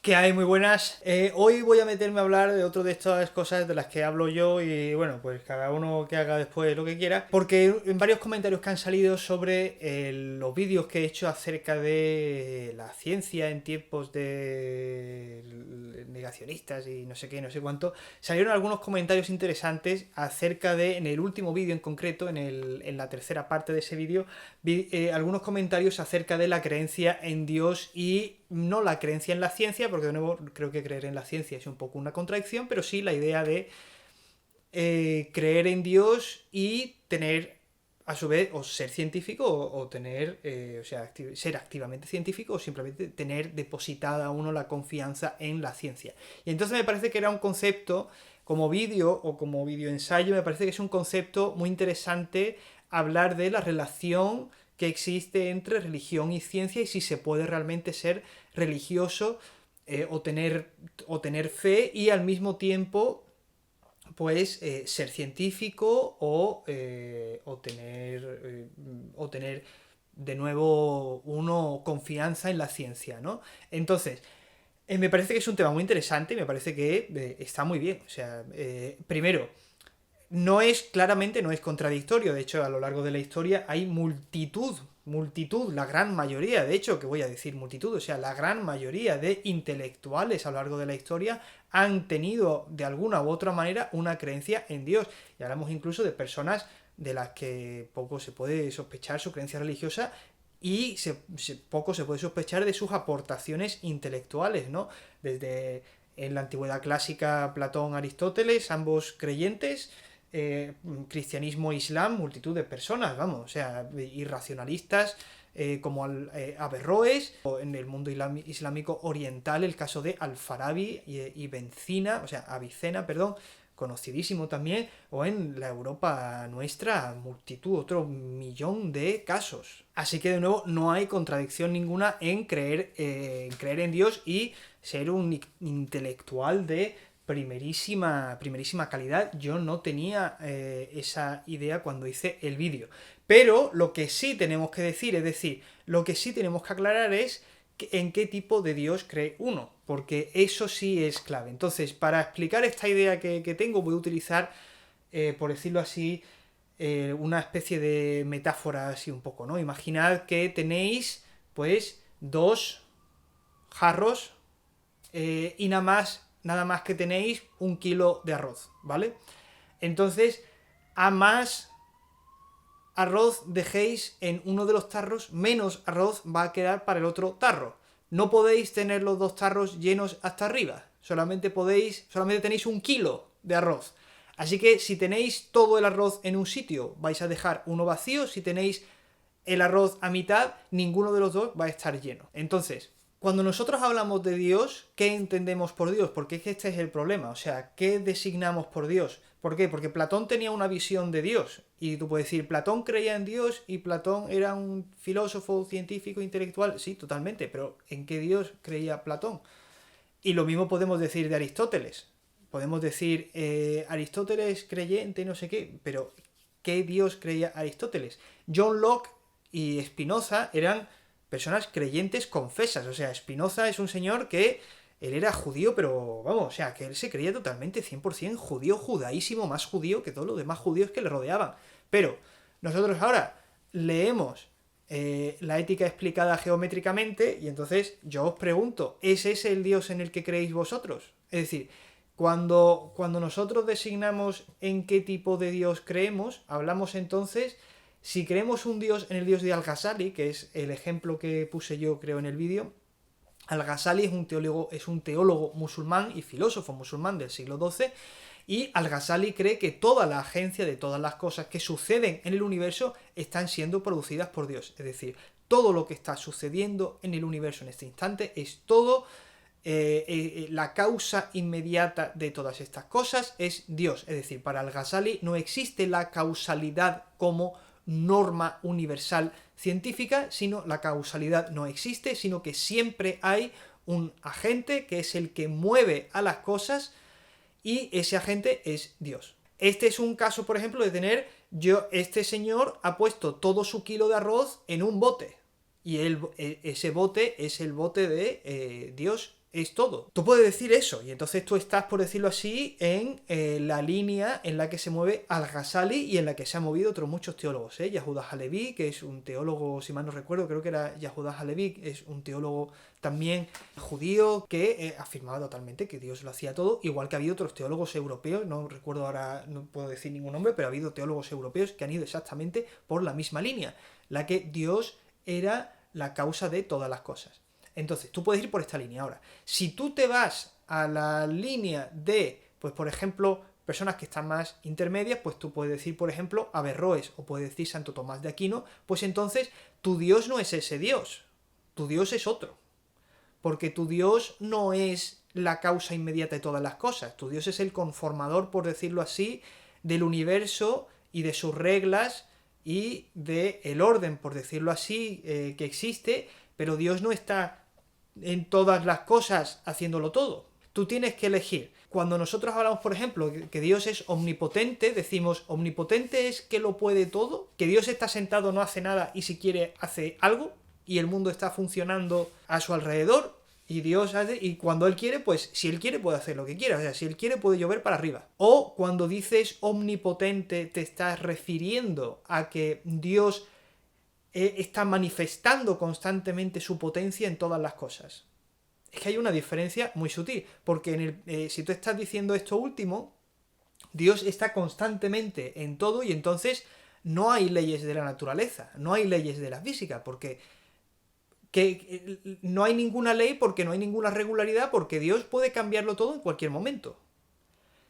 ¿Qué hay? Muy buenas. Hoy voy a meterme a hablar de otro de estas cosas de las que hablo yo y bueno, pues cada uno que haga después lo que quiera, porque en varios comentarios que han salido sobre los vídeos que he hecho acerca de la ciencia en tiempos de negacionistas y no sé qué, no sé cuánto, salieron algunos comentarios interesantes acerca de, en el último vídeo en concreto, en la tercera parte de ese vídeo, vi algunos comentarios acerca de la creencia en Dios y no la creencia en la ciencia, porque de nuevo creo que creer en la ciencia es un poco una contradicción, pero sí la idea de creer en Dios y tener, a su vez, o ser científico o tener, o sea, ser activamente científico o simplemente tener depositada uno la confianza en la ciencia. Y entonces me parece que era un concepto, como vídeo o como vídeo ensayo, me parece que es un concepto muy interesante hablar de la relación que existe entre religión y ciencia y si se puede realmente ser religioso o tener fe y al mismo tiempo pues ser científico o tener de nuevo uno confianza en la ciencia, ¿no? Entonces, me parece que es un tema muy interesante y me parece que está muy bien. O sea, primero, claramente no es contradictorio, de hecho a lo largo de la historia hay multitud, la gran mayoría, de hecho, que voy a decir multitud, o sea, la gran mayoría de intelectuales a lo largo de la historia han tenido de alguna u otra manera una creencia en Dios. Y hablamos incluso de personas de las que poco se puede sospechar su creencia religiosa y poco se puede sospechar de sus aportaciones intelectuales, ¿no? Desde en la antigüedad clásica Platón, Aristóteles, ambos creyentes, cristianismo e islam, multitud de personas, vamos, o sea, irracionalistas, como Averroes, o en el mundo islámico oriental el caso de Al-Farabi y Bencina, o sea, Avicena, perdón, conocidísimo también, o en la Europa nuestra, multitud, otro millón de casos. Así que de nuevo no hay contradicción ninguna en creer en Dios y ser un intelectual de primerísima calidad. Yo no tenía esa idea cuando hice el vídeo. Pero lo que sí tenemos que decir, es decir, lo que sí tenemos que aclarar es en qué tipo de Dios cree uno, porque eso sí es clave. Entonces, para explicar esta idea que tengo, voy a utilizar, por decirlo así, una especie de metáfora así un poco, ¿no? Imaginad que tenéis, pues, dos jarros y nada más que tenéis 1 kilo de arroz, ¿vale? Entonces, a más arroz dejéis en uno de los tarros, menos arroz va a quedar para el otro tarro. No podéis tener los dos tarros llenos hasta arriba. Solamente tenéis 1 kilo de arroz. Así que si tenéis todo el arroz en un sitio, vais a dejar uno vacío. Si tenéis el arroz a mitad, ninguno de los dos va a estar lleno. Entonces, cuando nosotros hablamos de Dios, ¿qué entendemos por Dios? Porque es que este es el problema. O sea, ¿qué designamos por Dios? ¿Por qué? Porque Platón tenía una visión de Dios. Y tú puedes decir, Platón creía en Dios y Platón era un filósofo, científico, intelectual. Sí, totalmente. Pero ¿en qué Dios creía Platón? Y lo mismo podemos decir de Aristóteles. Podemos decir, Aristóteles creyente, no sé qué. Pero ¿qué Dios creía Aristóteles? John Locke y Spinoza eran personas creyentes confesas. O sea, Spinoza es un señor que él era judío, pero vamos, o sea, que él se creía totalmente 100% judío, judaísimo, más judío que todos los demás judíos que le rodeaban. Pero nosotros ahora leemos la ética explicada geométricamente y entonces yo os pregunto, ¿es ese el Dios en el que creéis vosotros? Es decir, cuando nosotros designamos en qué tipo de Dios creemos, hablamos entonces, si creemos un Dios en el Dios de Al-Ghazali, que es el ejemplo que puse yo creo en el vídeo. Al-Ghazali es un teólogo musulmán y filósofo musulmán del siglo XII, y Al-Ghazali cree que toda la agencia de todas las cosas que suceden en el universo están siendo producidas por Dios. Es decir, todo lo que está sucediendo en el universo en este instante es todo la causa inmediata de todas estas cosas es Dios. Es decir, para Al-Ghazali no existe la causalidad como norma universal científica, sino la causalidad no existe, sino que siempre hay un agente que es el que mueve a las cosas y ese agente es Dios. Este es un caso, por ejemplo, de este señor ha puesto todo su kilo de arroz en un bote y ese bote es el bote de Dios es todo. Tú puedes decir eso, y entonces tú estás, por decirlo así, en la línea en la que se mueve Al-Ghazali y en la que se han movido otros muchos teólogos. Yehuda Halevi, que es un teólogo, si mal no recuerdo, creo que era Yehuda Halevi, es un teólogo también judío que afirmaba totalmente que Dios lo hacía todo, igual que ha habido otros teólogos europeos, no recuerdo ahora, no puedo decir ningún nombre, pero ha habido teólogos europeos que han ido exactamente por la misma línea, la que Dios era la causa de todas las cosas. Entonces, tú puedes ir por esta línea. Ahora, si tú te vas a la línea de, pues por ejemplo, personas que están más intermedias, pues tú puedes decir, por ejemplo, Averroes, o puedes decir Santo Tomás de Aquino, pues entonces tu Dios no es ese Dios, tu Dios es otro. Porque tu Dios no es la causa inmediata de todas las cosas, tu Dios es el conformador, por decirlo así, del universo y de sus reglas y del orden, por decirlo así, que existe, pero Dios no está en todas las cosas haciéndolo todo. Tú tienes que elegir. Cuando nosotros hablamos, por ejemplo, que Dios es omnipotente, decimos, omnipotente es que lo puede todo, que Dios está sentado, no hace nada y si quiere hace algo, y el mundo está funcionando a su alrededor, y Dios hace, y cuando Él quiere, pues si Él quiere puede hacer lo que quiera, o sea, si Él quiere puede llover para arriba. O cuando dices omnipotente te estás refiriendo a que Dios está manifestando constantemente su potencia en todas las cosas. Es que hay una diferencia muy sutil, porque si tú estás diciendo esto último, Dios está constantemente en todo y entonces no hay leyes de la naturaleza, no hay leyes de la física, porque no hay ninguna ley, porque no hay ninguna regularidad, porque Dios puede cambiarlo todo en cualquier momento.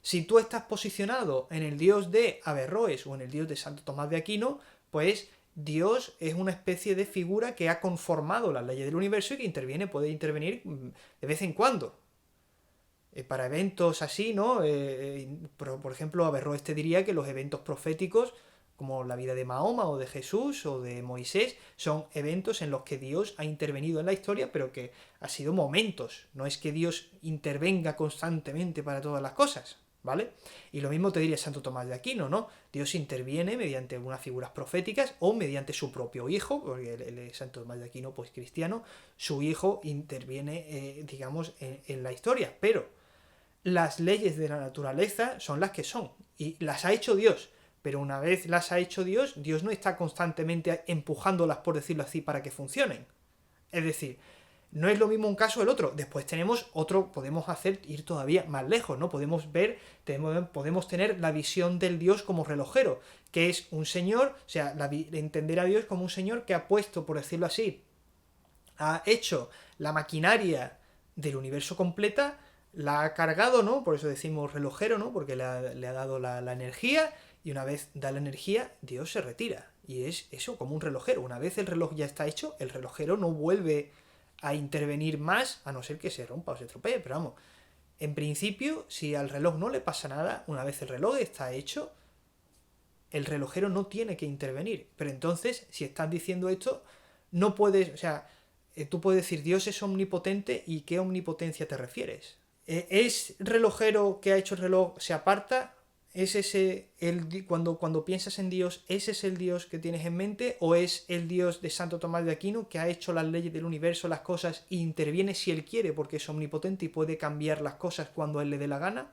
Si tú estás posicionado en el Dios de Averroes o en el Dios de Santo Tomás de Aquino, pues Dios es una especie de figura que ha conformado las leyes del universo y que puede intervenir de vez en cuando. Para eventos así, ¿no? Por ejemplo, Averroes te diría que los eventos proféticos, como la vida de Mahoma o de Jesús o de Moisés, son eventos en los que Dios ha intervenido en la historia, pero que ha sido momentos. No es que Dios intervenga constantemente para todas las cosas, ¿vale? Y lo mismo te diría Santo Tomás de Aquino, ¿no? Dios interviene mediante unas figuras proféticas o mediante su propio hijo, porque el Santo Tomás de Aquino, pues cristiano, su hijo interviene, digamos, en la historia, pero las leyes de la naturaleza son las que son, y las ha hecho Dios, pero una vez las ha hecho Dios, Dios no está constantemente empujándolas, por decirlo así, para que funcionen. Es decir, no es lo mismo un caso o el otro. Después tenemos otro, podemos ir todavía más lejos, ¿no? Podemos podemos tener la visión del Dios como relojero, que es un señor, o sea, entender a Dios como un señor que ha puesto, por decirlo así, ha hecho la maquinaria del universo completa, la ha cargado, ¿no? Por eso decimos relojero, ¿no? Porque le ha dado la energía, y una vez da la energía, Dios se retira. Y es eso, como un relojero. Una vez el reloj ya está hecho, el relojero no vuelve a intervenir más, a no ser que se rompa o se estropee, pero vamos. En principio, si al reloj no le pasa nada, una vez el reloj está hecho, el relojero no tiene que intervenir. Pero entonces, si estás diciendo esto, no puedes, o sea, tú puedes decir Dios es omnipotente, ¿y qué omnipotencia te refieres? ¿Es relojero que ha hecho el reloj se aparta? ¿Es ese cuando piensas en Dios, ese es el Dios que tienes en mente? ¿O es el Dios de Santo Tomás de Aquino que ha hecho las leyes del universo, las cosas, e interviene si él quiere porque es omnipotente y puede cambiar las cosas cuando a él le dé la gana?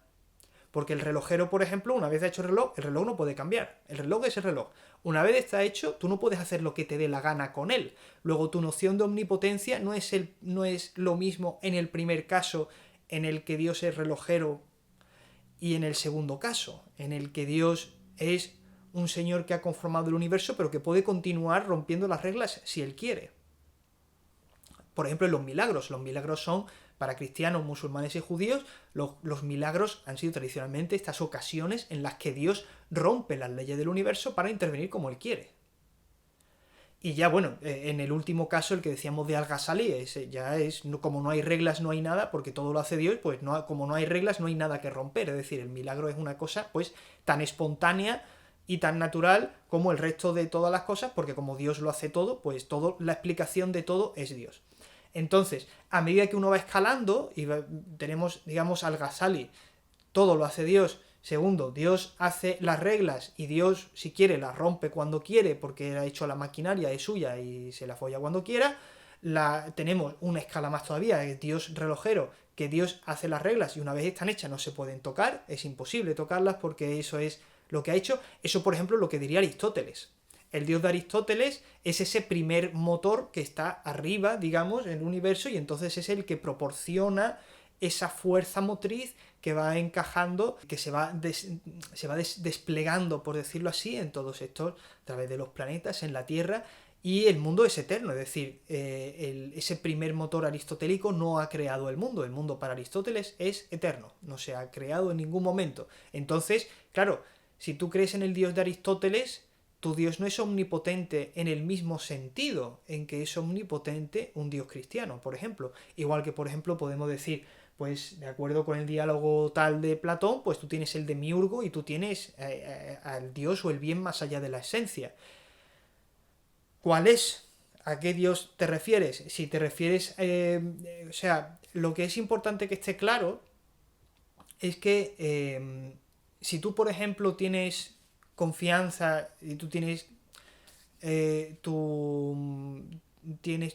Porque el relojero, por ejemplo, una vez hecho el reloj no puede cambiar. El reloj es el reloj. Una vez está hecho, tú no puedes hacer lo que te dé la gana con él. Luego, tu noción de omnipotencia no es lo mismo en el primer caso en el que Dios es relojero y en el segundo caso, en el que Dios es un señor que ha conformado el universo, pero que puede continuar rompiendo las reglas si él quiere. Por ejemplo, en los milagros. Los milagros son, para cristianos, musulmanes y judíos, los milagros han sido tradicionalmente estas ocasiones en las que Dios rompe las leyes del universo para intervenir como él quiere. Y ya, bueno, en el último caso, el que decíamos de Al-Ghazali, como no hay reglas, no hay nada, porque todo lo hace Dios, pues como no hay reglas, no hay nada que romper. Es decir, el milagro es una cosa, pues, tan espontánea y tan natural como el resto de todas las cosas, porque como Dios lo hace todo, pues la explicación de todo es Dios. Entonces, a medida que uno va escalando, y tenemos, digamos, Al-Ghazali, todo lo hace Dios. Segundo, Dios hace las reglas y Dios, si quiere, las rompe cuando quiere porque ha hecho la maquinaria, es suya y se la folla cuando quiera. tenemos una escala más todavía, el Dios relojero, que Dios hace las reglas y una vez están hechas no se pueden tocar, es imposible tocarlas porque eso es lo que ha hecho. Eso, por ejemplo, es lo que diría Aristóteles. El Dios de Aristóteles es ese primer motor que está arriba, digamos, en el universo, y entonces es el que proporciona esa fuerza motriz que va encajando, que desplegando, por decirlo así, en todos estos, a través de los planetas, en la Tierra, y el mundo es eterno, es decir, ese primer motor aristotélico no ha creado el mundo para Aristóteles es eterno, no se ha creado en ningún momento. Entonces, claro, si tú crees en el Dios de Aristóteles, tu Dios no es omnipotente en el mismo sentido en que es omnipotente un Dios cristiano, por ejemplo. Igual que, por ejemplo, podemos decir, pues de acuerdo con el diálogo tal de Platón, pues tú tienes el demiurgo y tú tienes al Dios o el bien más allá de la esencia. ¿Cuál es? ¿A qué Dios te refieres? Si te refieres, o sea, lo que es importante que esté claro es que si tú, por ejemplo, tienes confianza y tú tienes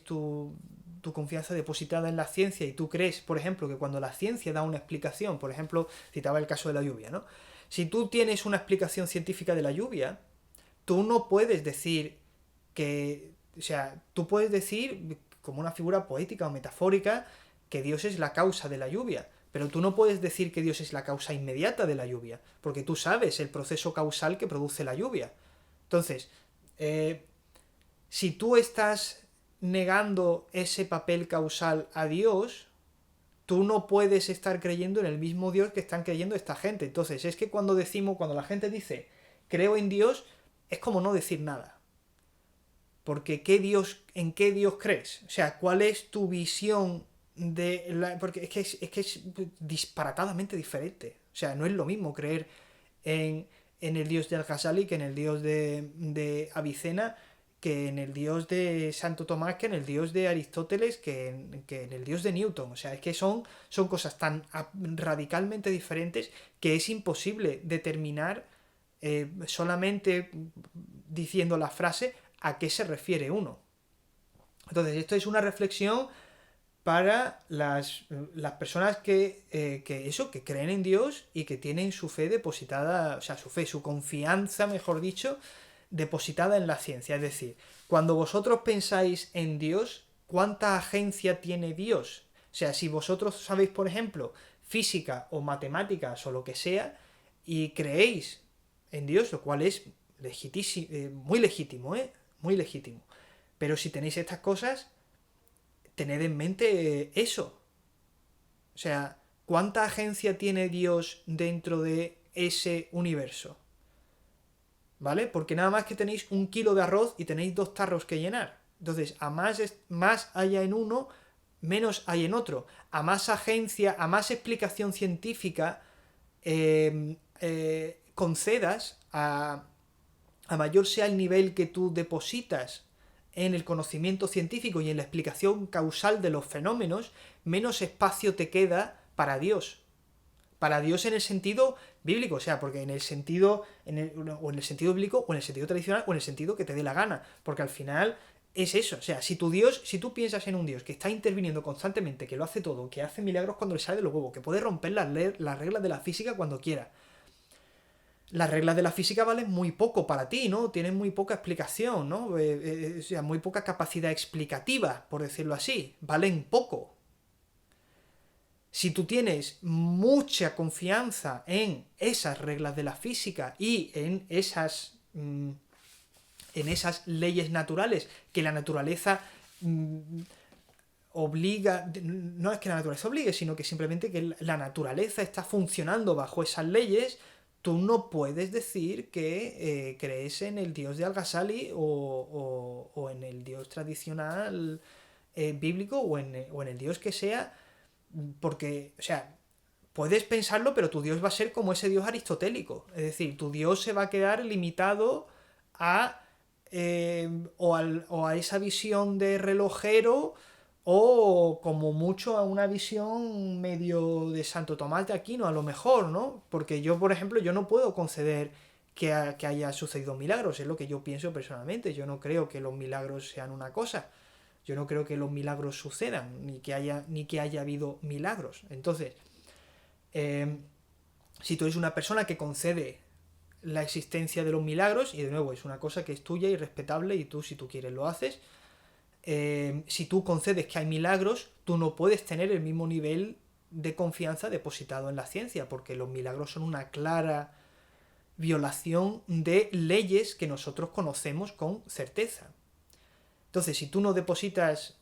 tu confianza depositada en la ciencia y tú crees, por ejemplo, que cuando la ciencia da una explicación, por ejemplo, citaba el caso de la lluvia, ¿no? Si tú tienes una explicación científica de la lluvia, tú no puedes decir o sea, tú puedes decir como una figura poética o metafórica que Dios es la causa de la lluvia, pero tú no puedes decir que Dios es la causa inmediata de la lluvia, porque tú sabes el proceso causal que produce la lluvia. Entonces, si tú estás negando ese papel causal a Dios, tú no puedes estar creyendo en el mismo Dios que están creyendo esta gente. Entonces, es que cuando la gente dice creo en Dios, es como no decir nada. Porque ¿en qué Dios crees? O sea, ¿cuál es tu visión de la...? Porque es disparatadamente diferente. O sea, no es lo mismo creer en el Dios de Al-Ghazali que en el Dios de Avicena, que en el Dios de Santo Tomás, que en el Dios de Aristóteles, que en el Dios de Newton. O sea, es que son cosas tan radicalmente diferentes que es imposible determinar solamente diciendo la frase a qué se refiere uno. Entonces, esto es una reflexión para las personas que creen en Dios y que tienen su fe depositada, o sea, su confianza, mejor dicho, depositada en la ciencia. Es decir, cuando vosotros pensáis en Dios, ¿cuánta agencia tiene Dios? O sea, si vosotros sabéis, por ejemplo, física o matemáticas o lo que sea, y creéis en Dios, lo cual es muy legítimo, muy legítimo. Pero si tenéis estas cosas, tened en mente eso. O sea, ¿cuánta agencia tiene Dios dentro de ese universo? ¿Vale? Porque nada más que tenéis 1 kilo de arroz y tenéis 2 tarros que llenar. Entonces, a más haya en uno, menos hay en otro. A más agencia, a más explicación científica concedas, a mayor sea el nivel que tú depositas en el conocimiento científico y en la explicación causal de los fenómenos, menos espacio te queda para Dios. Para Dios en el sentido bíblico, o sea, porque en el sentido sentido bíblico, o en el sentido tradicional, o en el sentido que te dé la gana, porque al final es eso, o sea, si tú piensas en un Dios que está interviniendo constantemente, que lo hace todo, que hace milagros cuando le sale de los huevos, que puede romper las reglas de la física cuando quiera, las reglas de la física valen muy poco para ti, ¿no? Tienen muy poca explicación, ¿no? O sea, muy poca capacidad explicativa, por decirlo así. Valen poco. Si tú tienes mucha confianza en esas reglas de la física y en esas leyes naturales que la naturaleza obliga, no es que la naturaleza obligue, sino que simplemente que la naturaleza está funcionando bajo esas leyes, tú no puedes decir que crees en el Dios de Al-Ghazali o en el Dios tradicional bíblico o en el Dios que sea, porque, o sea, puedes pensarlo, pero tu Dios va a ser como ese Dios aristotélico. Es decir, tu Dios se va a quedar limitado a o a esa visión de relojero o como mucho a una visión medio de Santo Tomás de Aquino, a lo mejor, ¿no? Porque yo, por ejemplo, yo no puedo conceder que haya sucedido milagros, es lo que yo pienso personalmente. Yo no creo que los milagros sean una cosa. Yo no creo que los milagros sucedan, ni que haya habido milagros. Entonces, si tú eres una persona que concede la existencia de los milagros, y de nuevo es una cosa que es tuya y respetable, y tú si tú quieres lo haces, si tú concedes que hay milagros, tú no puedes tener el mismo nivel de confianza depositado en la ciencia, porque los milagros son una clara violación de leyes que nosotros conocemos con certeza. Entonces, si tú no depositas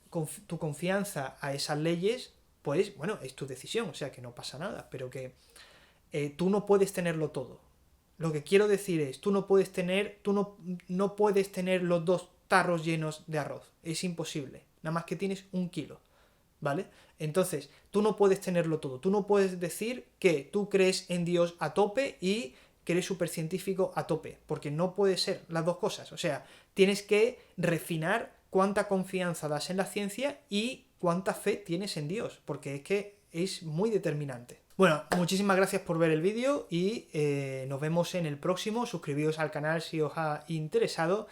tu confianza a esas leyes, pues bueno, es tu decisión, o sea que no pasa nada, pero que tú no puedes tenerlo todo. Lo que quiero decir es, tú no puedes tener los 2 tarros llenos de arroz. Es imposible. Nada más que tienes 1 kilo. ¿Vale? Entonces, tú no puedes tenerlo todo. Tú no puedes decir que tú crees en Dios a tope y que eres supercientífico a tope. Porque no puede ser las dos cosas. O sea, tienes que refinar cuánta confianza das en la ciencia y cuánta fe tienes en Dios. Porque es que es muy determinante. Bueno, muchísimas gracias por ver el vídeo y nos vemos en el próximo. Suscribíos al canal si os ha interesado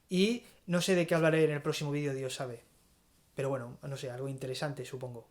y no sé de qué hablaré en el próximo vídeo, Dios sabe. Pero bueno, no sé, algo interesante supongo.